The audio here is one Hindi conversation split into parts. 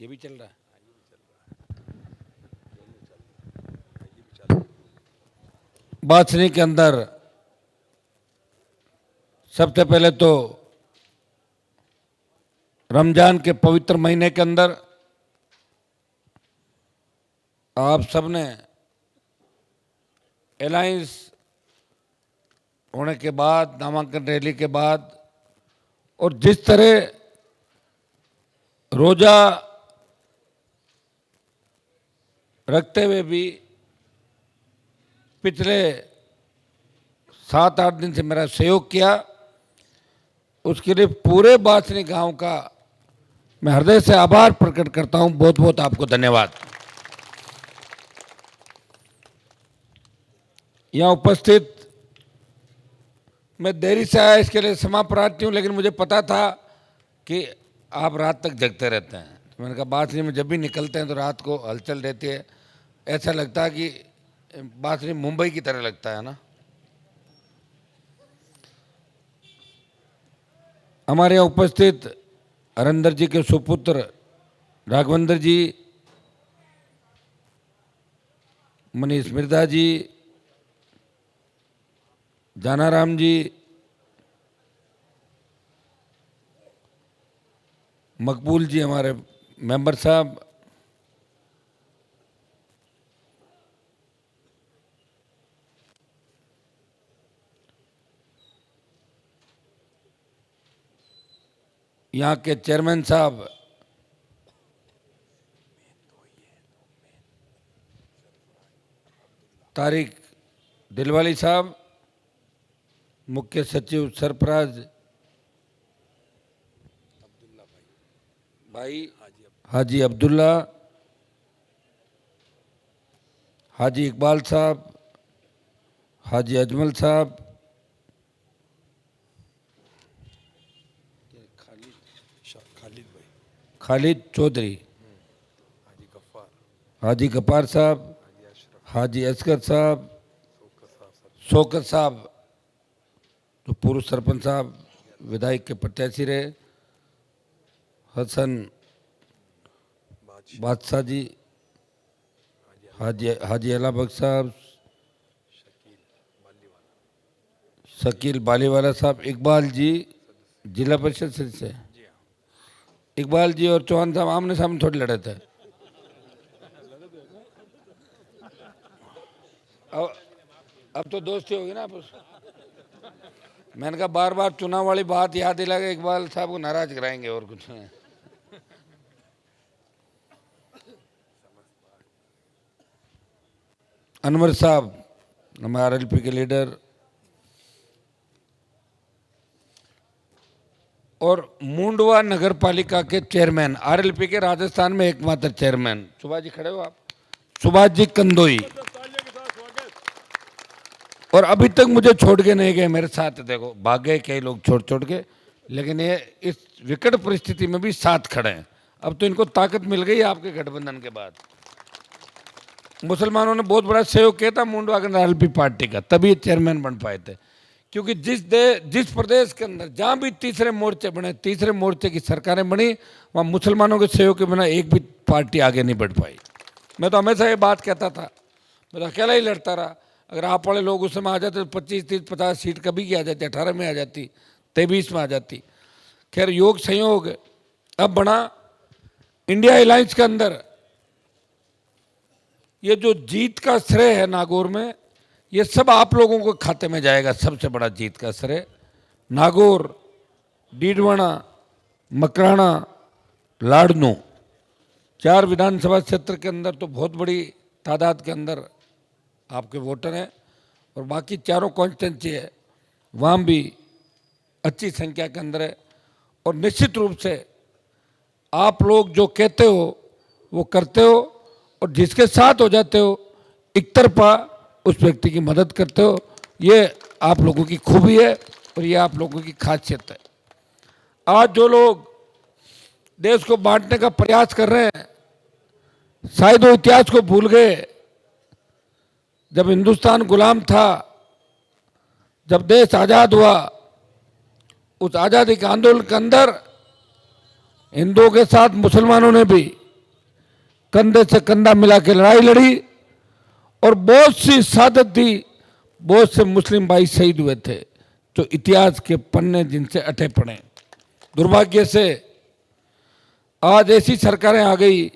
ये भी चल रहा है। बासनी के अंदर सबसे पहले तो रमजान के पवित्र महीने के अंदर आप सबने अलायंस होने के बाद, नामांकन रैली के बाद और जिस तरह रोजा रखते हुए भी पिछले 7-8 दिन से मेरा सहयोग किया, उसके लिए पूरे बासनी गांव का मैं हृदय से आभार प्रकट करता हूं। बहुत बहुत आपको धन्यवाद। यहां उपस्थित मैं देरी से आया, इसके लिए क्षमा प्रार्थी हूं, लेकिन मुझे पता था कि आप रात तक जगते रहते हैं। तो मैंने कहा बासनी में जब भी निकलते हैं तो रात को हलचल रहती है, ऐसा लगता है कि बासनी मुंबई की तरह लगता है ना। हमारे यहाँ उपस्थित हरिंदर जी के सुपुत्र राघवेंद्र जी, मनीष मिर्धा जी, जानाराम जी, मकबूल जी हमारे मेंबर साहब, यहाँ के चेयरमैन साहब, तारिक दिलवाली साहब, मुख्य सचिव सरफराज भाई, हाजी अब्दुल्ला, हाजी इकबाल साहब, हाजी अजमल साहब, खालिद चौधरी, हाजी गफ्फार साहब, हाजी असगर साहब, शौकत साहब जो पूर्व सरपंच साहब विधायक के प्रत्याशी रहे, हसन बादशाह जी, हाजी अला बख्श साहब, शकील बालीवाला साहब, इकबाल जी जिला परिषद सदस्य, इकबाल जी और चौहान साहब आमने सामने थोड़ी लड़े थे। अब तो दोस्ती होगी ना। मैंने कहा बार बार चुनाव वाली बात याद दिला के इकबाल साहब को नाराज कराएंगे और कुछ नहीं। अनवर साहब हमारे आरएलपी के लीडर, और मुंडवा नगर पालिका के चेयरमैन, आरएलपी के राजस्थान में एकमात्र चेयरमैन, सुभाष जी खड़े हो आप, सुभाष जी कंदोई, और अभी तक मुझे छोड़ के नहीं गए, मेरे साथ देखो भाग गए कई लोग छोड़ छोड़ के, लेकिन ये इस विकट परिस्थिति में भी साथ खड़े हैं। अब तो इनको ताकत मिल गई आपके गठबंधन के बाद। मुसलमानों ने बहुत बड़ा सहयोग किया था मुंडवा के आरएलपी पार्टी का, तभी चेयरमैन बन पाए थे। क्योंकि जिस प्रदेश के अंदर जहां भी तीसरे मोर्चे बने, तीसरे मोर्चे की सरकारें बनी, वहां मुसलमानों के सहयोग के बिना एक भी पार्टी आगे नहीं बढ़ पाई। मैं तो हमेशा ये बात कहता था, मैं तो अकेला ही लड़ता रहा। अगर आप वाले लोग उस समय आ जाते तो 25, 30, 50 सीट कभी की आ जाती, 18 में आ जाती, 23 में आ जाती। खैर योग संयोग अब बना इंडिया अलायंस के अंदर। ये जो जीत का श्रेय है नागौर में, ये सब आप लोगों को खाते में जाएगा। सबसे बड़ा जीत का श्रेय नागौर, डीडवाना, मकराना, लाडनू, 4 विधानसभा क्षेत्र के अंदर तो बहुत बड़ी तादाद के अंदर आपके वोटर हैं, और बाकी चारों कॉन्स्टिट्यूंसी है वहाँ भी अच्छी संख्या के अंदर है। और निश्चित रूप से आप लोग जो कहते हो वो करते हो, और जिसके साथ हो जाते हो एक तरफा उस व्यक्ति की मदद करते हो। ये आप लोगों की खूबी है और ये आप लोगों की खासियत है। आज जो लोग देश को बांटने का प्रयास कर रहे हैं, शायद वो इतिहास को भूल गए। जब हिंदुस्तान गुलाम था, जब देश आजाद हुआ, उस आजादी के आंदोलन के अंदर हिंदुओं के साथ मुसलमानों ने भी कंधे से कंधा मिला के लड़ाई लड़ी और बहुत सी शहादत दी, बहुत से मुस्लिम भाई शहीद हुए थे, जो इतिहास के पन्ने जिनसे अटे पड़े। दुर्भाग्य से आज ऐसी सरकारें आ गई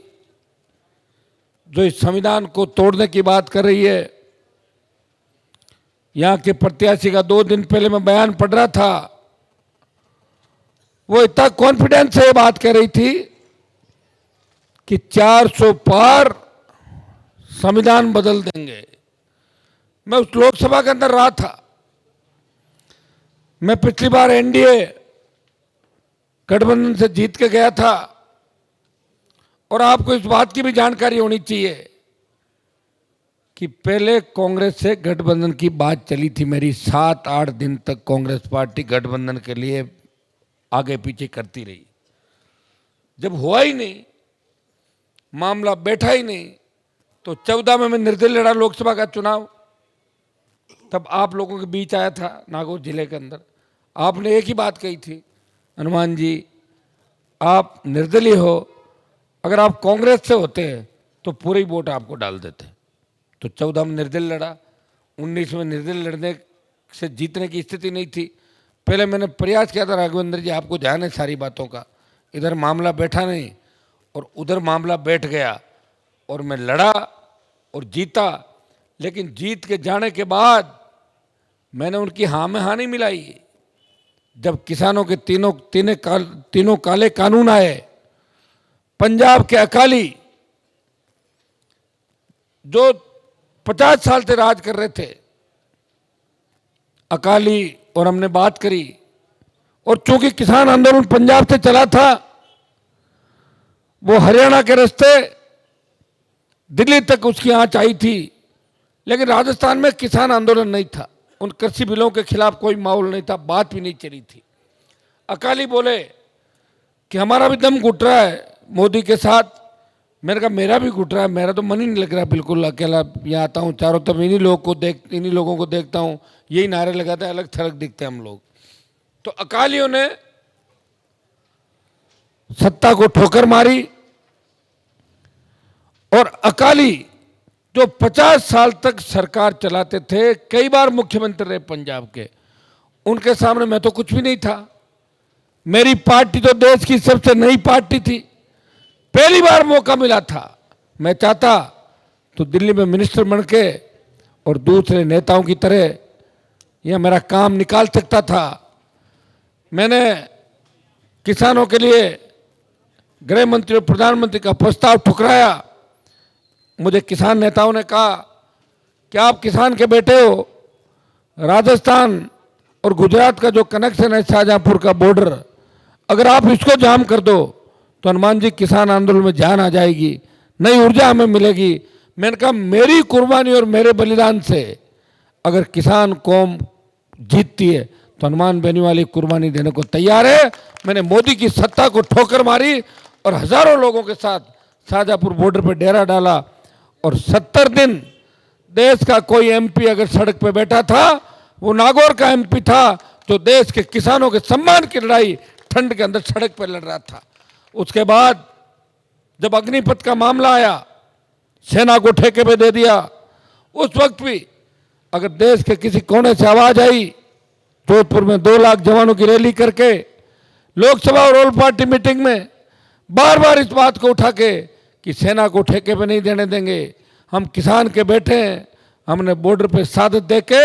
जो इस संविधान को तोड़ने की बात कर रही है। यहां के प्रत्याशी का 2 दिन पहले मैं बयान पढ़ रहा था, वो इतना कॉन्फिडेंस से बात कर रही थी कि 400 पार संविधान बदल देंगे। मैं उस लोकसभा के अंदर रहा था। मैं पिछली बार एनडीए गठबंधन से जीत के गया था और आपको इस बात की भी जानकारी होनी चाहिए कि पहले कांग्रेस से गठबंधन की बात चली थी मेरी। 7-8 दिन तक कांग्रेस पार्टी गठबंधन के लिए आगे पीछे करती रही। जब हुआ ही नहीं, मामला बैठा ही नहीं, तो 14 में मैं निर्दलीय लड़ा लोकसभा का चुनाव। तब आप लोगों के बीच आया था नागौर जिले के अंदर। आपने एक ही बात कही थी, हनुमान जी आप निर्दलीय हो, अगर आप कांग्रेस से होते तो पूरे ही वोट आपको डाल देते। तो 14 में निर्दलीय लड़ा, 19 में निर्दलीय लड़ने से जीतने की स्थिति नहीं थी। पहले मैंने प्रयास किया था, राघवेंद्र जी आपको ध्यान है सारी बातों का, इधर मामला बैठा नहीं और उधर मामला बैठ गया और मैं लड़ा और जीता। लेकिन जीत के जाने के बाद मैंने उनकी हाँ में हाँ नहीं मिलाई। जब किसानों के तीनों काले कानून आए, पंजाब के अकाली जो 50 साल से राज कर रहे थे, अकाली और हमने बात करी, और चूंकि किसान आंदोलन पंजाब से चला था, वो हरियाणा के रास्ते दिल्ली तक उसकी आंच आई थी, लेकिन राजस्थान में किसान आंदोलन नहीं था। उन कृषि बिलों के खिलाफ कोई माहौल नहीं था, बात भी नहीं चली थी। अकाली बोले कि हमारा भी दम घुट रहा है मोदी के साथ। मैंने कहा मेरा भी घुट रहा है, मेरा तो मन ही नहीं लग रहा बिल्कुल। अकेला यहाँ आता हूँ, चारों तरफ इन्हीं लोगों को देखता हूँ, यही नारे लगाते हैं, अलग थलग दिखते हैं हम लोग। तो अकालियों ने सत्ता को ठोकर मारी और अकाली जो 50 साल तक सरकार चलाते थे, कई बार मुख्यमंत्री रहे पंजाब के, उनके सामने मैं तो कुछ भी नहीं था। मेरी पार्टी तो देश की सबसे नई पार्टी थी, पहली बार मौका मिला था। मैं चाहता तो दिल्ली में मिनिस्टर बन के और दूसरे नेताओं की तरह यह मेरा काम निकाल सकता था। मैंने किसानों के लिए गृह मंत्री और प्रधानमंत्री का प्रस्ताव ठुकराया। मुझे किसान नेताओं ने कहा कि आप किसान के बेटे हो, राजस्थान और गुजरात का जो कनेक्शन है शाहजहांपुर का बॉर्डर, अगर आप इसको जाम कर दो तो हनुमान जी किसान आंदोलन में जान आ जाएगी, नई ऊर्जा हमें मिलेगी। मैंने कहा मेरी कुर्बानी और मेरे बलिदान से अगर किसान कौम जीतती है तो हनुमान बेनीवाल कुर्बानी देने को तैयार है। मैंने मोदी की सत्ता को ठोकर मारी और हजारों लोगों के साथ शाहजहांपुर बॉर्डर पर डेरा डाला और 70 दिन देश का कोई एमपी अगर सड़क पे बैठा था, वो नागौर का एमपी था, तो देश के किसानों के सम्मान की लड़ाई ठंड के अंदर सड़क पर लड़ रहा था। उसके बाद जब अग्निपथ का मामला आया, सेना को ठेके पे दे दिया। उस वक्त भी अगर देश के किसी कोने से आवाज आई, जोधपुर में 2 लाख जवानों की रैली करके लोकसभा और ऑल पार्टी मीटिंग में बार बार इस बात को उठा के कि सेना को ठेके पे नहीं देने देंगे, हम किसान के बेटे हैं, हमने बॉर्डर पे शहादत दे के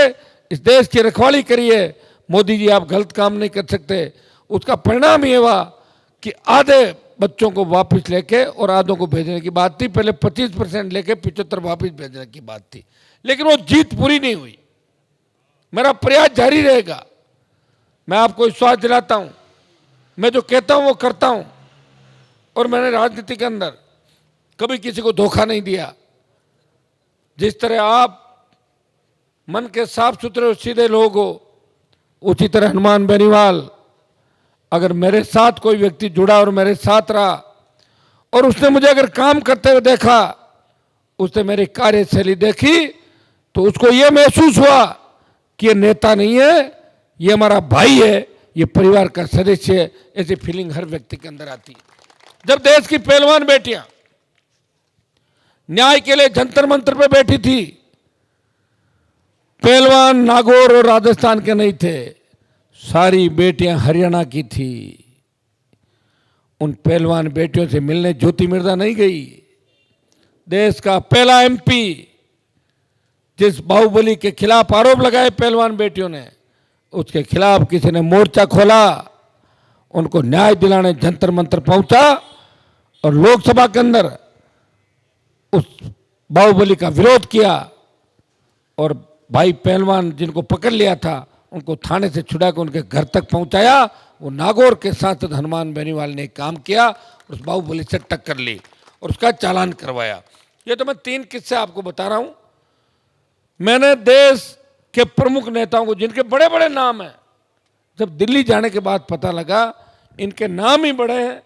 इस देश की रखवाली करी है, मोदी जी आप गलत काम नहीं कर सकते। उसका परिणाम ये हुआ कि आधे बच्चों को वापस लेके और आधों को भेजने की बात थी। पहले 25% लेके 75 वापस भेजने की बात थी, लेकिन वो जीत पूरी नहीं हुई। मेरा प्रयास जारी रहेगा। मैं आपको विश्वास दिलाता हूं, मैं जो कहता हूं वो करता हूं, और मैंने राजनीति के अंदर कभी किसी को धोखा नहीं दिया। जिस तरह आप मन के साफ सुथरे और सीधे लोग हो, उसी तरह हनुमान बेनीवाल, अगर मेरे साथ कोई व्यक्ति जुड़ा और मेरे साथ रहा और उसने मुझे अगर काम करते हुए देखा, उसने मेरी कार्यशैली देखी, तो उसको यह महसूस हुआ कि ये नेता नहीं है, ये हमारा भाई है, ये परिवार का सदस्य है, ऐसी फीलिंग हर व्यक्ति के अंदर आती है। जब देश की पहलवान बेटियां न्याय के लिए जंतर मंतर पे बैठी थी। पहलवान नागौर और राजस्थान के नहीं थे, सारी बेटियां हरियाणा की थी। उन पहलवान बेटियों से मिलने ज्योति मिर्जा नहीं गई। देश का पहला एमपी, जिस बाहुबली के खिलाफ आरोप लगाए पहलवान बेटियों ने, उसके खिलाफ किसी ने मोर्चा खोला, उनको न्याय दिलाने जंतर मंतर पहुंचा और लोकसभा के अंदर उस बाहुबली का विरोध किया। और भाई पहलवान जिनको पकड़ लिया था उनको थाने से छुड़ा कर उनके घर तक पहुंचाया। वो नागौर के सांसद हनुमान बेनीवाल ने काम किया, उस बाहुबली से टक्कर ली और उसका चालान करवाया। ये तो मैं 3 किस्से आपको बता रहा हूं। मैंने देश के प्रमुख नेताओं को, जिनके बड़े बड़े नाम हैं, जब दिल्ली जाने के बाद पता लगा इनके नाम ही बड़े हैं,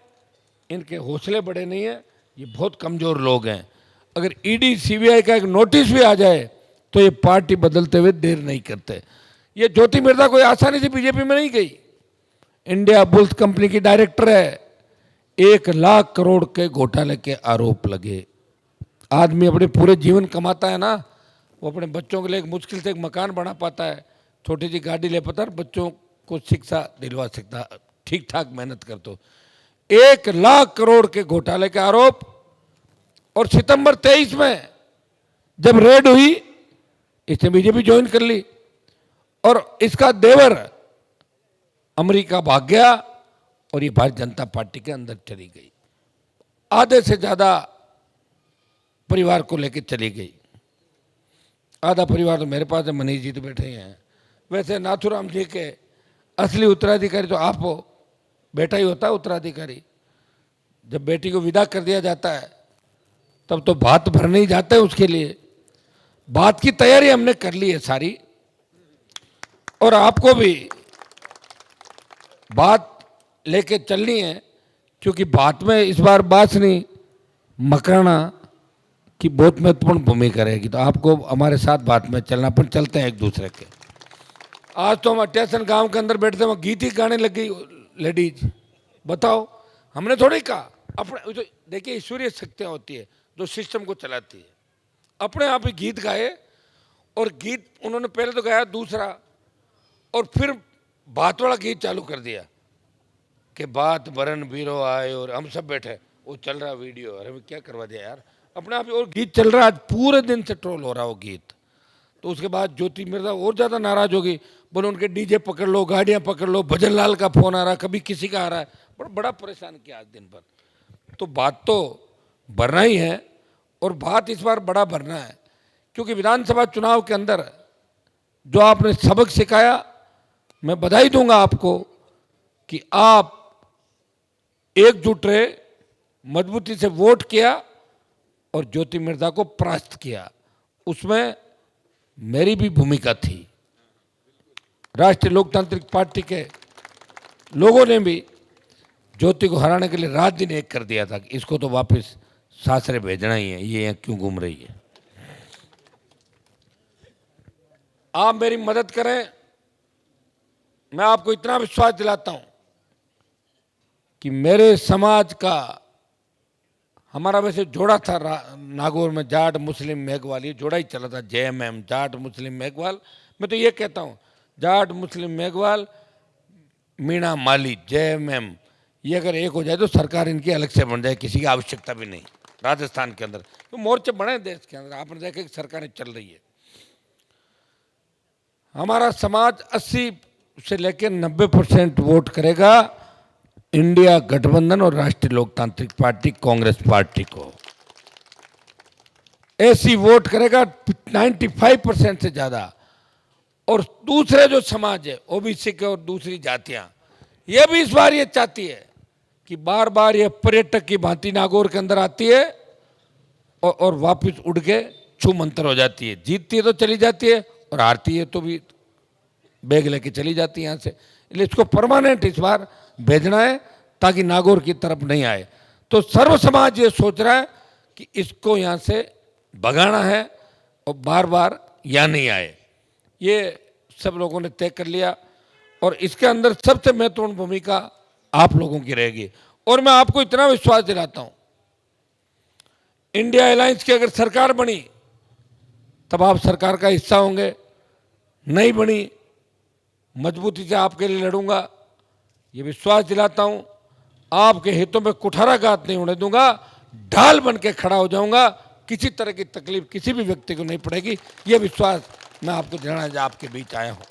इनके हौसले बड़े नहीं हैं, ये बहुत कमजोर लोग हैं। अगर ईडी सीबीआई का एक नोटिस भी आ जाए तो ये पार्टी बदलते हुए देर नहीं करते। ये ज्योति मिर्जा कोई आसानी से बीजेपी में नहीं गई। इंडिया बुल्स कंपनी की डायरेक्टर है। 1 लाख करोड़ के घोटाले के आरोप लगे। आदमी अपने पूरे जीवन कमाता है ना, वो अपने बच्चों के लिए एक मुश्किल से एक मकान बना पाता है, छोटी सी गाड़ी ले पाता है, बच्चों को शिक्षा दिलवा सकता, ठीक ठाक मेहनत कर। तो 1 लाख करोड़ के घोटाले के आरोप। और सितंबर 23 में जब रेड हुई, इसने बीजेपी ज्वाइन कर ली और इसका देवर अमेरिका भाग गया और ये भारतीय जनता पार्टी के अंदर चली गई। आधे से ज्यादा परिवार को लेकर चली गई। आधा परिवार तो मेरे पास है, मनीष जी तो बैठे ही हैं। वैसे नाथुराम जी के असली उत्तराधिकारी तो आप हो, बेटा ही होता है उत्तराधिकारी। जब बेटी को विदा कर दिया जाता है तब तो भात भरने ही जाते हैं उसके लिए। बात की तैयारी हमने कर ली है सारी, और आपको भी बात लेके चलनी है, क्योंकि बात में इस बार बासनी मकराना की बहुत महत्वपूर्ण भूमिका रहेगी। तो आपको हमारे साथ बात में चलना, पर चलते हैं एक दूसरे के। आज तो हम स्टेशन गांव के अंदर बैठते हैं, गीत ही गाने लग गई लेडीज। बताओ, हमने थोड़ी कहा। अपने तो देखिए ईश्वरीय शक्तियाँ होती है जो सिस्टम को चलाती है। अपने आप ही गीत गाए, और गीत उन्होंने पहले तो गाया दूसरा, और फिर बात वाला गीत चालू कर दिया कि बात बरन बीरो आए, और हम सब बैठे, वो चल रहा वीडियो। अरे क्या करवा दिया यार, अपने आप ही और गीत चल रहा है। आज पूरे दिन से ट्रोल हो रहा वो गीत। तो उसके बाद ज्योति मिर्जा और ज़्यादा नाराज होगी, बोले उनके डीजे पकड़ लो, गाड़ियाँ पकड़ लो, भजन लाल का फोन आ रहा, कभी किसी का आ रहा है। बड़ा परेशान किया आज दिन भर। तो बात तो भरना ही है, और बात इस बार बड़ा भरना है, क्योंकि विधानसभा चुनाव के अंदर जो आपने सबक सिखाया, मैं बधाई दूंगा आपको कि आप एकजुट रहे, मजबूती से वोट किया और ज्योति मिर्जा को परास्त किया। उसमें मेरी भी भूमिका थी। राष्ट्रीय लोकतांत्रिक पार्टी के लोगों ने भी ज्योति को हराने के लिए रात दिन एक कर दिया था कि इसको तो वापस सासरे भेजना ही है, ये यहाँ क्यों घूम रही है। आप मेरी मदद करें। मैं आपको इतना विश्वास दिलाता हूं कि मेरे समाज का, हमारा वैसे जोड़ा था नागौर में, जाट मुस्लिम मेघवाल, ये जोड़ा ही चला था, जेएमएम, जाट मुस्लिम मेघवाल। मैं तो ये कहता हूं, जाट मुस्लिम मेघवाल मीणा माली जेएमएम, ये अगर एक हो जाए तो सरकार इनकी अलग से बन जाए, किसी की आवश्यकता भी नहीं। राजस्थान के अंदर तो मोर्चे बने देश के अंदर, आपने देखा कि सरकारें चल रही है। हमारा समाज 80 से लेकर 90% वोट करेगा इंडिया गठबंधन और राष्ट्रीय लोकतांत्रिक पार्टी कांग्रेस पार्टी को। ऐसी वोट करेगा 95% से ज्यादा। और दूसरे जो समाज है, ओबीसी के और दूसरी जातियां, ये भी इस बार ये चाहती है कि बार बार ये पर्यटक की भांति नागौर के अंदर आती है और वापस उड़ के छू मंतर हो जाती है। जीतती है तो चली जाती है, और हारती है तो भी बैग लेके चली जाती है यहाँ से। इसलिए इसको परमानेंट इस बार भेजना है ताकि नागौर की तरफ नहीं आए। तो सर्व समाज ये सोच रहा है कि इसको यहाँ से भगाना है और बार बार यहाँ नहीं आए। ये सब लोगों ने तय कर लिया, और इसके अंदर सबसे महत्वपूर्ण भूमिका आप लोगों की रहेगी। और मैं आपको इतना विश्वास दिलाता हूं, इंडिया अलायंस की अगर सरकार बनी तब आप सरकार का हिस्सा होंगे, नहीं बनी मजबूती से आपके लिए लड़ूंगा, ये विश्वास दिलाता हूं। आपके हितों में कुठाराघात नहीं होने दूंगा, ढाल बन के खड़ा हो जाऊंगा, किसी तरह की तकलीफ किसी भी व्यक्ति को नहीं पड़ेगी, ये विश्वास मैं आपको दिलाना आपके बीच आया हूं।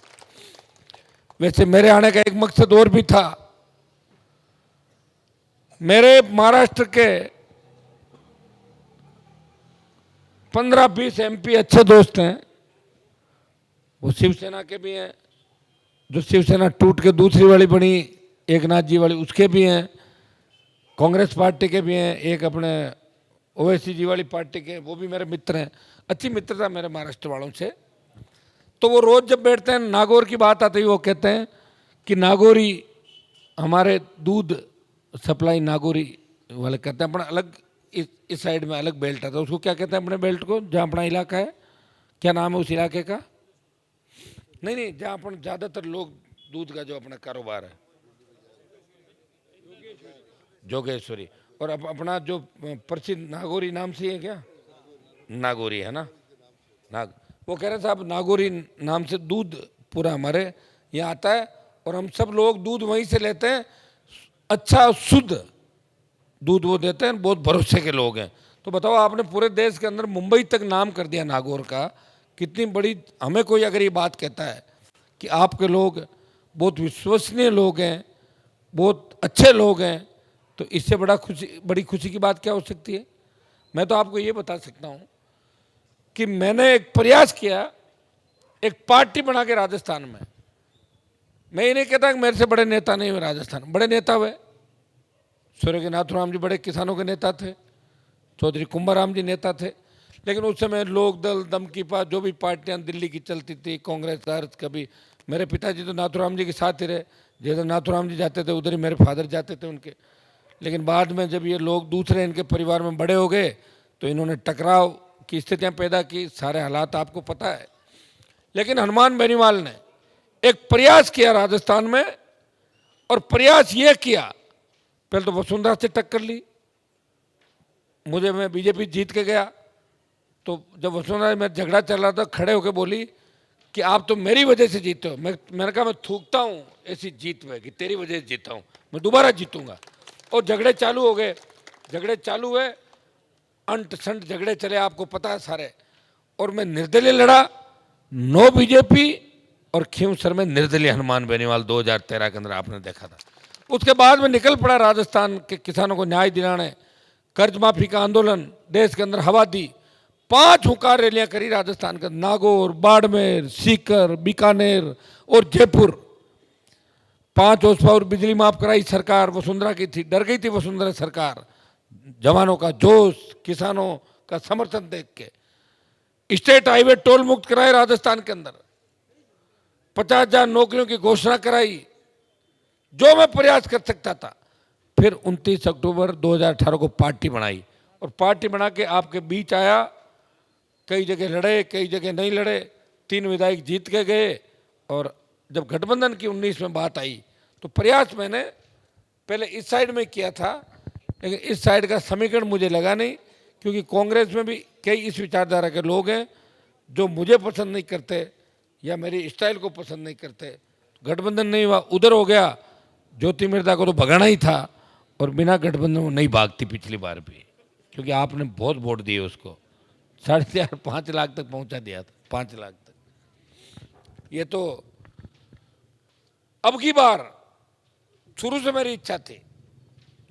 वैसे मेरे आने का एक मकसद और भी था। मेरे महाराष्ट्र के 15-20 एमपी अच्छे दोस्त हैं, वो शिवसेना के भी हैं, जो शिवसेना टूट के दूसरी वाली बनी एकनाथ जी वाली उसके भी हैं, कांग्रेस पार्टी के भी हैं, एक अपने ओवैसी जी वाली पार्टी के, वो भी मेरे मित्र हैं, अच्छी मित्रता मेरे महाराष्ट्र वालों से। तो वो रोज जब बैठते हैं नागौर की बात आती है, वो कहते हैं कि नागौरी हमारे दूध सप्लाई नागौरी वाले कहते हैं अपना अलग, इस साइड में अलग बेल्ट आता है, उसको क्या कहते हैं अपने बेल्ट को, जहाँ अपना इलाका है, क्या नाम है उस इलाके का? नहीं, जहाँ अपन ज़्यादातर लोग दूध का जो अपना कारोबार है, जोगेश्वरी। और अपना जो प्रसिद्ध नागौरी नाम से है क्या? नागौरी है ना, वो कह रहे साहब नागौरी नाम से दूध पूरा हमारे यहाँ आता है, और हम सब लोग दूध वहीं से लेते हैं, अच्छा शुद्ध दूध वो देते हैं, बहुत भरोसे के लोग हैं। तो बताओ, आपने पूरे देश के अंदर मुंबई तक नाम कर दिया नागौर का, कितनी बड़ी। हमें कोई अगर ये बात कहता है कि आपके लोग बहुत विश्वसनीय लोग हैं, बहुत अच्छे लोग हैं, तो इससे बड़ी खुशी की बात क्या हो सकती है? मैं तो आपको ये बता सकता हूँ कि मैंने एक प्रयास किया, एक पार्टी बना के राजस्थान में। मैं ये नहीं कहता कि मेरे से बड़े नेता नहीं हुए राजस्थान में, बड़े नेता हुए। स्वर्गीय के नाथुराम जी बड़े किसानों के नेता थे, चौधरी कुंभाराम जी नेता थे, लेकिन उस समय लोक दल, दमकी पार्टी, जो भी पार्टियां दिल्ली की चलती थी, कांग्रेस अर्थ, कभी मेरे पिताजी तो नाथुराम जी के साथ ही रहे, जैसे नाथुराम जी जाते थे उधर ही मेरे फादर जाते थे उनके। लेकिन बाद में जब ये लोग दूसरे इनके परिवार में बड़े हो गए तो इन्होंने टकराव की स्थितियां पैदा की, सारे हालात आपको पता है। लेकिन हनुमान बेनीवाल ने एक प्रयास किया राजस्थान में, और प्रयास ये किया, पहले तो वसुंधरा से टक्कर ली, मैं बीजेपी जीत के गया, तो जब वसुंधरा में झगड़ा चल रहा था, खड़े होकर बोली कि आप तो मेरी वजह से जीते हो। मैंने कहा मैं थूकता हूँ ऐसी जीत में कि तेरी वजह से जीता हूँ, मैं दोबारा जीतूंगा। और झगड़े चालू हो गए, झगड़े चालू हुए, अंट संट झगड़े चले, आपको पता है सारे। और मैं निर्दलीय लड़ा, नो बीजेपी, और खींवसर में निर्दलीय हनुमान बेनीवाल 2013 के अंदर आपने देखा था। उसके बाद में निकल पड़ा राजस्थान के किसानों को न्याय दिलाने, कर्ज माफी का आंदोलन देश के अंदर हवा दी, 5 हुंकार रैलियां करी राजस्थान के, नागौर, बाड़मेर, सीकर, बीकानेर और जयपुर। 5 horse पावर बिजली माफ कराई सरकार, वसुंधरा की थी, डर गई थी वसुंधरा सरकार। जवानों का जोश, किसानों का समर्थन देख के स्टेट हाईवे टोल मुक्त कराए राजस्थान के अंदर, 50,000 नौकरियों की घोषणा कराई, जो मैं प्रयास कर सकता था। फिर 29 अक्टूबर 2018 को पार्टी बनाई, और पार्टी बना के आपके बीच आया। कई जगह लड़े, कई जगह नहीं लड़े, 3 विधायक जीत के गए। और जब गठबंधन की 19 में बात आई तो प्रयास मैंने पहले इस साइड में किया था, लेकिन इस साइड का समीकरण मुझे लगा नहीं, क्योंकि कांग्रेस में भी कई इस विचारधारा के लोग हैं जो मुझे पसंद नहीं करते या मेरी स्टाइल को पसंद नहीं करते। गठबंधन नहीं हुआ, उधर हो गया। ज्योति मिर्दा को तो भगाना ही था, और बिना गठबंधन वो नहीं भागती पिछली बार भी, क्योंकि आपने बहुत वोट दिए उसको, 4.5-5 लाख तक पहुंचा दिया था, 5 लाख तक। ये तो अब की बार, शुरू से मेरी इच्छा थी,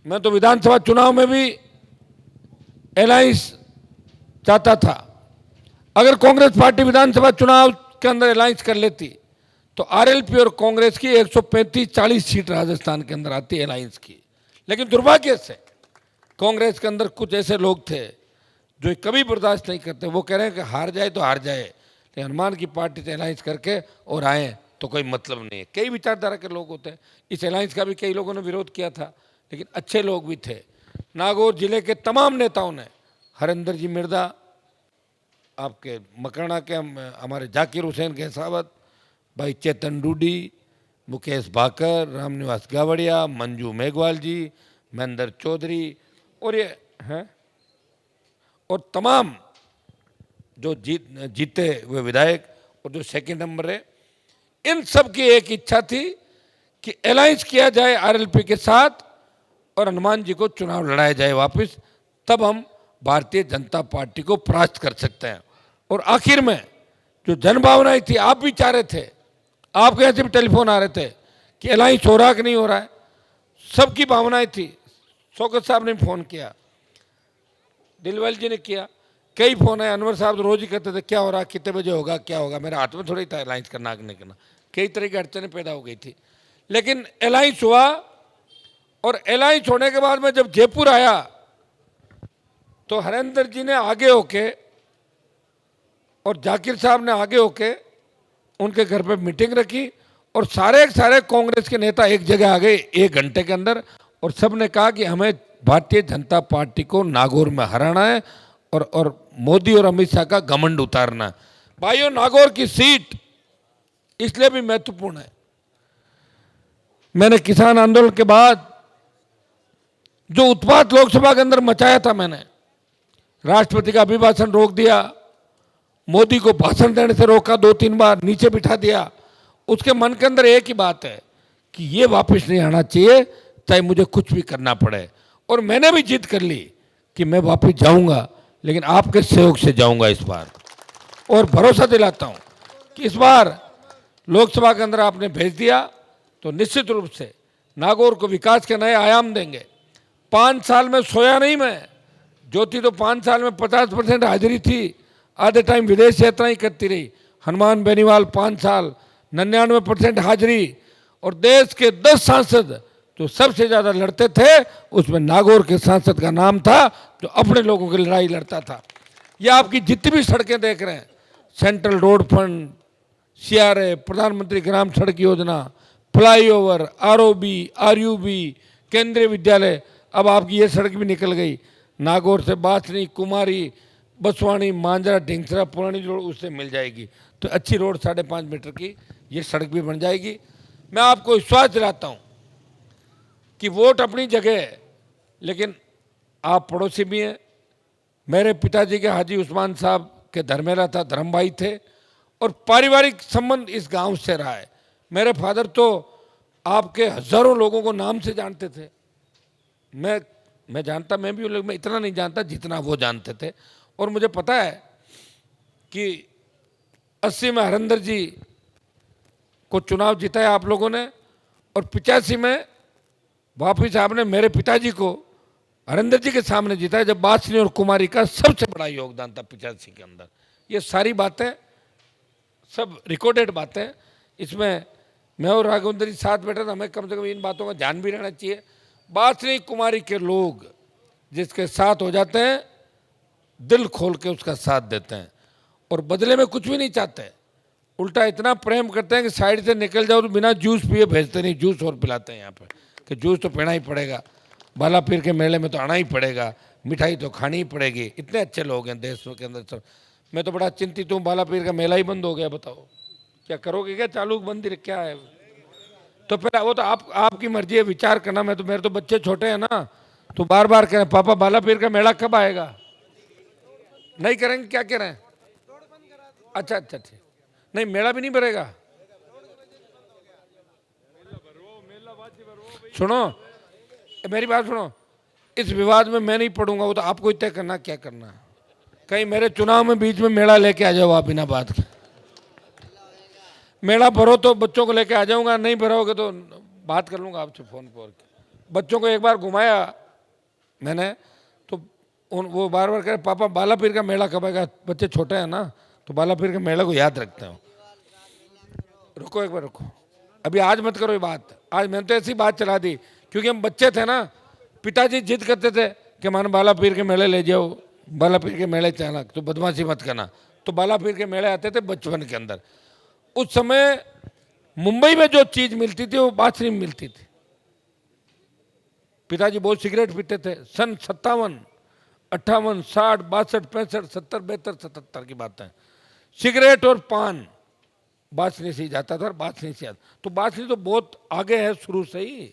मैं तो विधानसभा चुनाव में भी अलायंस चाहता था। अगर कांग्रेस पार्टी विधानसभा चुनाव के अंदर अलायंस कर लेती तो आरएलपी और कांग्रेस की 135-40 सीट राजस्थान के अंदर आती अलायंस की। लेकिन दुर्भाग्य से कांग्रेस के अंदर कुछ ऐसे लोग थे जो कभी बर्दाश्त नहीं करते, वो कह रहे हैं कि हार जाए तो हार जाए, लेकिन हनुमान की पार्टी से अलायंस करके और आए तो कोई मतलब नहीं है। कई विचारधारा के लोग होते हैं, इस अलायंस का भी कई लोगों ने विरोध किया था, लेकिन अच्छे लोग भी थे। नागौर जिले के तमाम नेताओं ने, हरिंदर जी मिर्दा, आपके मकराना के हमारे जाकिर हुसैन गहसावत, भाई चेतन डूडी, मुकेश भाकर, रामनिवास गावड़िया, मंजू मेघवाल जी, महेंद्र चौधरी, और ये हैं, और तमाम जो जीते हुए विधायक और जो सेकंड नंबर है, इन सब की एक इच्छा थी कि अलायंस किया जाए आरएलपी के साथ और हनुमान जी को चुनाव लड़ाया जाए वापस, तब हम भारतीय जनता पार्टी को परास्त कर सकते हैं। और आखिर में जो जनभावनाएं थी, आप भी चाह रहे थे, आपके यहाँ से भी टेलीफोन आ रहे थे कि अलायंस हो रहा कि नहीं हो रहा है, सबकी भावनाएं थी। शौकत साहब ने फोन किया, दिलवाल जी ने किया, कई फोन है, अनवर साहब रोज ही कहते थे क्या हो रहा, कितने बजे होगा, क्या होगा। मेरे हाथ में थोड़ी था अलायंस करना कि नहीं करना, कई तरह की अड़चनें पैदा हो गई थी। लेकिन अलायंस हुआ, और अलायंस होने के बाद में जब जयपुर आया तो हरेंद्र जी ने आगे होके और जाकिर साहब ने आगे होके उनके घर पे मीटिंग रखी, और सारे सारे कांग्रेस के नेता एक जगह आ गए 1 घंटे के अंदर, और सब ने कहा कि हमें भारतीय जनता पार्टी को नागौर में हराना है और मोदी और अमित शाह का घमंड उतारना है। भाइयों, नागौर की सीट इसलिए भी महत्वपूर्ण है, मैंने किसान आंदोलन के बाद जो उत्पात लोकसभा के अंदर मचाया था, मैंने राष्ट्रपति का अभिभाषण रोक दिया, मोदी को भाषण देने से रोका, 2-3 बार नीचे बिठा दिया। उसके मन के अंदर एक ही बात है कि ये वापस नहीं आना चाहिए, चाहे मुझे कुछ भी करना पड़े। और मैंने भी जिद कर ली कि मैं वापस जाऊंगा, लेकिन आपके सहयोग से जाऊंगा इस बार, और भरोसा दिलाता हूं कि इस बार लोकसभा के अंदर आपने भेज दिया तो निश्चित रूप से नागौर को विकास के नए आयाम देंगे। 5 साल में सोया नहीं मैं, ज्योति तो 5 साल में 50% हाजिरी थी, आधे टाइम विदेश यात्रा ही करती रही। हनुमान बेनीवाल 5 साल 99% हाजिरी, और देश के 10 सांसद जो सबसे ज्यादा लड़ते थे उसमें नागौर के सांसद का नाम था, जो अपने लोगों की लड़ाई लड़ता था। ये आपकी जितनी भी सड़कें देख रहे हैं, सेंट्रल रोड फंड, सीआरए, प्रधानमंत्री ग्राम सड़क योजना, फ्लाईओवर, आरओबी, आरयूबी, केंद्रीय विद्यालय, अब आपकी ये सड़क भी निकल गई नागौर से बासनी, कुमारी, बसवानी, मांजरा, ढिंगसरा, पुरानी रोड उससे मिल जाएगी, तो अच्छी रोड 5.5 मीटर की ये सड़क भी बन जाएगी। मैं आपको विश्वास दिलाता हूँ कि वोट अपनी जगह है, लेकिन आप पड़ोसी भी हैं। मेरे पिताजी के हाजी उस्मान साहब के धर्मेला था, धर्म भाई थे, और पारिवारिक संबंध इस गांव से रहा है। मेरे फादर तो आपके हजारों लोगों को नाम से जानते थे, मैं जानता, मैं भी, मैं इतना नहीं जानता जितना वो जानते थे। और मुझे पता है कि 80 में हरिंदर जी को चुनाव जिताया आप लोगों ने, और 85 में वापिस आपने मेरे पिताजी को हरिंदर जी के सामने जिताया, जब बासनी और कुमारी का सबसे बड़ा योगदान था 85 के अंदर। ये सारी बातें सब रिकॉर्डेड बातें, इसमें मैं और राघवेंद्र जी साथ बैठे, तो हमें कम से कम इन बातों का ध्यान भी रहना चाहिए। बासनी कुमारी के लोग जिसके साथ हो जाते हैं, दिल खोल के उसका साथ देते हैं, और बदले में कुछ भी नहीं चाहते, उल्टा इतना प्रेम करते हैं कि साइड से निकल जाओ तो बिना जूस पिए भेजते नहीं, जूस और पिलाते हैं यहाँ पे कि जूस तो पीना ही पड़ेगा, बालापीर के मेले में तो आना ही पड़ेगा, मिठाई तो खानी ही पड़ेगी। इतने अच्छे लोग हैं देश के अंदर सब। मैं तो बड़ा चिंतित हूँ, बालापीर का मेला ही बंद हो गया, बताओ क्या करोगे, क्या चालू मंदिर क्या है? तो फिर वो तो आपकी मर्जी है, विचार करना। मैं तो, मेरे तो बच्चे छोटे हैं ना, तो बार बार कह रहे पापा बालापीर का मेला कब आएगा? नहीं करेंगे, क्या कह रहे हैं? अच्छा अच्छा ठीक, नहीं मेला भी नहीं भरेगा। सुनो मेरी बात सुनो, इस विवाद में मैं नहीं पढ़ूंगा, वो तो आपको ही तय करना क्या करना है। कहीं मेरे चुनाव में बीच में मेला लेके आ जाओ आप बिना बात के। मेला भरो तो बच्चों को लेके आ जाऊंगा, नहीं भरोगे तो बात कर लूंगा आपसे फोन पर। बच्चों को एक बार घुमाया मैंने, तो वो बार बार कह रहे पापा बालापीर का मेला कब आएगा? बच्चे छोटे हैं ना, तो बालापीर के मेले को याद रखते हो। रुको एक बार रुको, अभी आज मत करो ये बात। आज मैंने तो ऐसी बात चला दी क्योंकि हम बच्चे थे ना, पिताजी जिद करते थे कि मान बालापीर के मेले ले जाओ, बालापीर के मेले चलना, तो बदमाशी मत करना। तो बालापीर के मेले आते थे बचपन के अंदर। उस समय मुंबई में जो चीज मिलती थी वो बासनी में मिलती थी। पिताजी बहुत सिगरेट पीते थे। सन 57, 58, 60, 62, 65, 70, 72, 77 की बात है। सिगरेट और पान बासनी से ही जाता था, और बासनी से आता। तो बासनी तो बहुत आगे है शुरू से ही।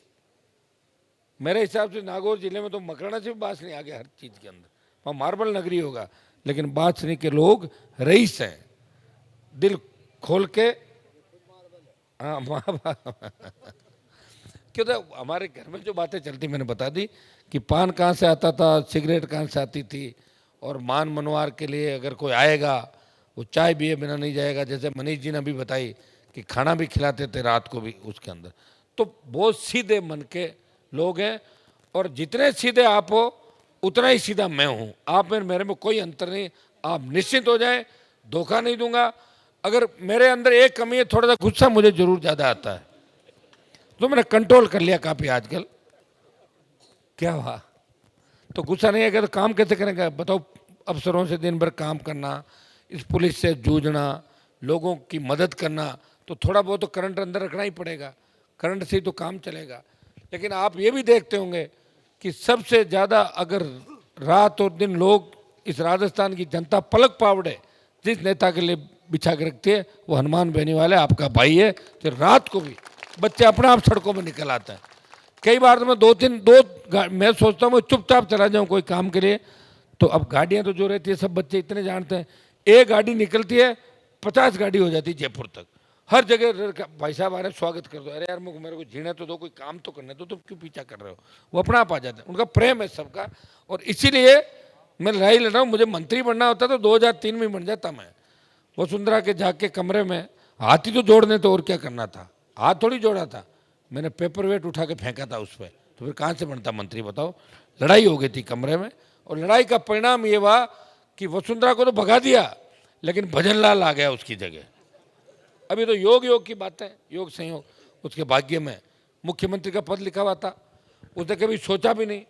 मेरे हिसाब से नागौर जिले में तो मकराना से भी बासनी आगे हर चीज के अंदर। वहाँ मार्बल नगरी होगा, लेकिन बांसनी के लोग रईस हैं, दिल खोल के। हाँ क्यों तो हमारे घर में जो बातें चलती मैंने बता दी कि पान कहाँ से आता था, सिगरेट कहाँ से आती थी, और मान मनवार के लिए अगर कोई आएगा वो चाय पिए बिना नहीं जाएगा। जैसे मनीष जी ने भी बताई कि खाना भी खिलाते थे रात को भी उसके अंदर। तो बहुत सीधे मन के लोग हैं, और जितने सीधे आप हो उतना ही सीधा मैं हूँ। आप में मेरे में कोई अंतर नहीं, आप निश्चिंत हो जाएं, धोखा नहीं दूंगा। अगर मेरे अंदर एक कमी है, थोड़ा सा गुस्सा मुझे जरूर ज़्यादा आता है, तो मैंने कंट्रोल कर लिया काफ़ी आजकल। क्या हुआ? तो गुस्सा नहीं आएगा तो काम कैसे करेंगे बताओ? अफसरों से दिन भर काम करना, इस पुलिस से जूझना, लोगों की मदद करना, तो थोड़ा बहुत तो करंट अंदर रखना ही पड़ेगा, करंट से ही तो काम चलेगा। लेकिन आप ये भी देखते होंगे कि सबसे ज़्यादा अगर रात और दिन लोग इस राजस्थान की जनता पलक पावड़े जिस नेता के लिए बिछा के रखती है, वो हनुमान बेनीवाल है, आपका भाई है। तो रात को भी बच्चे अपने आप सड़कों में निकल आते हैं। कई बार तो मैं मैं सोचता हूँ मैं चुपचाप चला जाऊँ कोई काम के लिए, तो अब गाड़ियाँ तो जो रहती है सब बच्चे इतने जानते हैं, एक गाड़ी निकलती है 50 गाड़ी हो जाती है जयपुर तक, हर जगह भाई साहब आ रहे स्वागत कर दो। अरे यार मेरे को जीने तो दो, कोई काम तो करने दो, तुम क्यों पीछा कर रहे हो? वो अपना आप आ जाते हैं, उनका प्रेम है सबका। और इसीलिए मैं लड़ाई लड़ रहा हूँ। मुझे मंत्री बनना होता तो 2003 में बन जाता मैं, वसुंधरा के जाके कमरे में हाथ ही तो जोड़ने, तो और क्या करना था, हाथ थोड़ी जोड़ा था, मैंने पेपर वेट उठा के फेंका था उस पर, तो फिर कहाँ से बनता मंत्री बताओ? लड़ाई हो गई थी कमरे में, और लड़ाई का परिणाम ये हुआ कि वसुंधरा को तो भगा दिया, लेकिन भजनलाल आ गया उसकी जगह। अभी तो योग की बात है, योग संयोग, उसके भाग्य में मुख्यमंत्री का पद लिखा हुआ था, उसने कभी सोचा भी नहीं।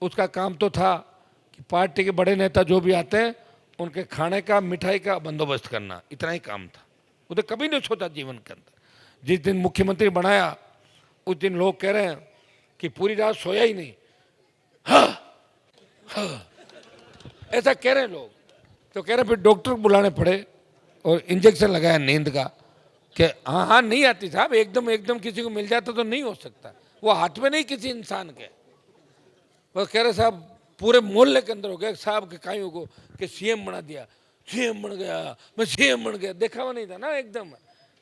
उसका काम तो था कि पार्टी के बड़े नेता जो भी आते हैं उनके खाने का मिठाई का बंदोबस्त करना, इतना ही काम था। उसने कभी नहीं सोचा जीवन के अंदर। जिस दिन मुख्यमंत्री बनाया उस दिन लोग कह रहे हैं कि पूरी रात सोया ही नहीं, हाँ, हाँ, ऐसा कह रहे हैं लोग। तो कह रहे हैं फिर डॉक्टर बुलाने पड़े और इंजेक्शन लगाया नींद का, कि हाँ हाँ नहीं आती साहब, एकदम एकदम किसी को मिल जाता तो नहीं हो सकता, वो हाथ में नहीं किसी इंसान के। वो कह रहे साहब पूरे मोहल्ले के अंदर हो गया साहब के काइयों को कि सीएम बना दिया, सीएम बन गया, मैं सीएम बन गया। देखा हुआ नहीं था ना, एकदम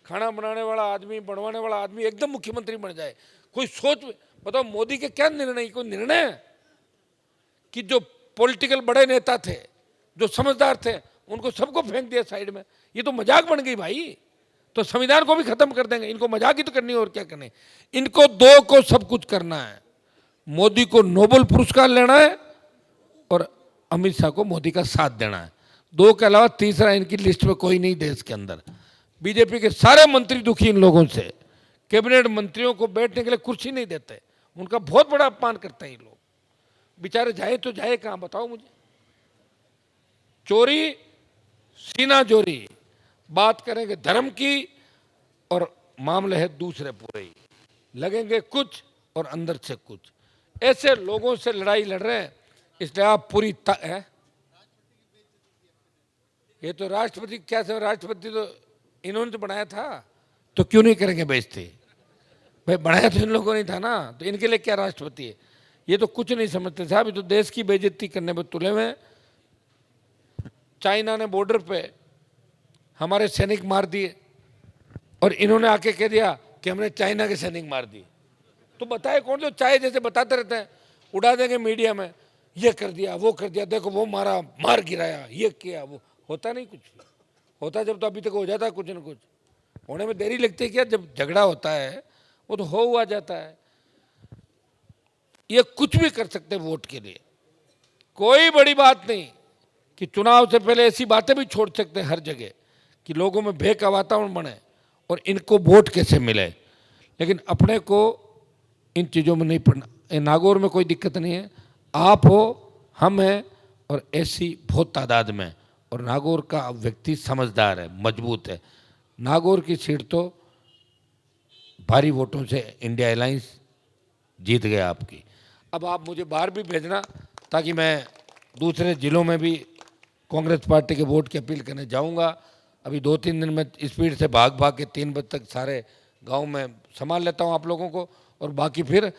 खाना बनाने वाला आदमी, बनवाने वाला आदमी एकदम मुख्यमंत्री बन जाए। कोई सोच, बताओ मोदी के क्या निर्णय, कोई निर्णय है कि जो पॉलिटिकल बड़े नेता थे, जो समझदार थे, उनको सबको फेंक दिया साइड में? ये तो मजाक बन गई भाई। तो संविधान को भी खत्म कर देंगे, इनको मजाक ही तो करनी है, और क्या करने। इनको दो को सब कुछ करना है, मोदी को नोबेल पुरस्कार लेना है और अमित शाह को मोदी का साथ देना है। दो के अलावा तीसरा इनकी लिस्ट में कोई नहीं देश के अंदर। बीजेपी के सारे मंत्री दुखी इन लोगों से, कैबिनेट मंत्रियों को बैठने के लिए कुर्सी नहीं देते, उनका बहुत बड़ा अपमान करते हैं ये लोग। बेचारे जाए तो जाए कहाँ बताओ मुझे? चोरी सीना चोरी, बात करेंगे धर्म की और मामले है दूसरे पूरे ही, लगेंगे कुछ और अंदर से कुछ। ऐसे लोगों से लड़ाई लड़ रहे हैं, इसलिए आप पूरी है। ये तो राष्ट्रपति क्या से, राष्ट्रपति तो इन्होंने तो बनाया था, तो क्यों नहीं करेंगे बेइज्जती? भाई बनाया तो इन लोगों ने था ना, तो इनके लिए क्या राष्ट्रपति है? ये तो कुछ नहीं समझते साहब, ये तो देश की बेइज्जती करने में तुले हुए हैं। चाइना ने बॉर्डर पे हमारे सैनिक मार दिए और इन्होंने आके कह दिया कि हमने चाइना के सैनिक मार दिए। तो बताए कौन? जो चाहे जैसे बताते रहते हैं, उड़ा देंगे मीडिया में, ये कर दिया वो कर दिया, देखो वो मारा, मार गिराया, ये किया वो। होता नहीं कुछ, होता जब तो अभी तक हो जाता कुछ न कुछ। होने में देरी लगती है क्या? जब झगड़ा होता है वो तो हो हुआ जाता है। ये कुछ भी कर सकते हैं वोट के लिए, कोई बड़ी बात नहीं। कि चुनाव से पहले ऐसी बातें भी छोड़ सकते हैं हर जगह कि लोगों में भय का वातावरण बने और इनको वोट कैसे मिले। लेकिन अपने को इन चीज़ों में नहीं पड़ना। नागौर में कोई दिक्कत नहीं है, आप हो, हम हैं, और ऐसी बहुत तादाद में। और नागौर का व्यक्ति समझदार है, मजबूत है। नागौर की सीट तो भारी वोटों से इंडिया अलायंस जीत गया आपकी। अब आप मुझे बाहर भी भेजना ताकि मैं दूसरे ज़िलों में भी कांग्रेस पार्टी के वोट की अपील करने जाऊंगा। अभी 2-3 दिन में स्पीड से भाग भाग के 3 बजे तक सारे गांव में संभाल लेता हूं आप लोगों को, और बाकी फिर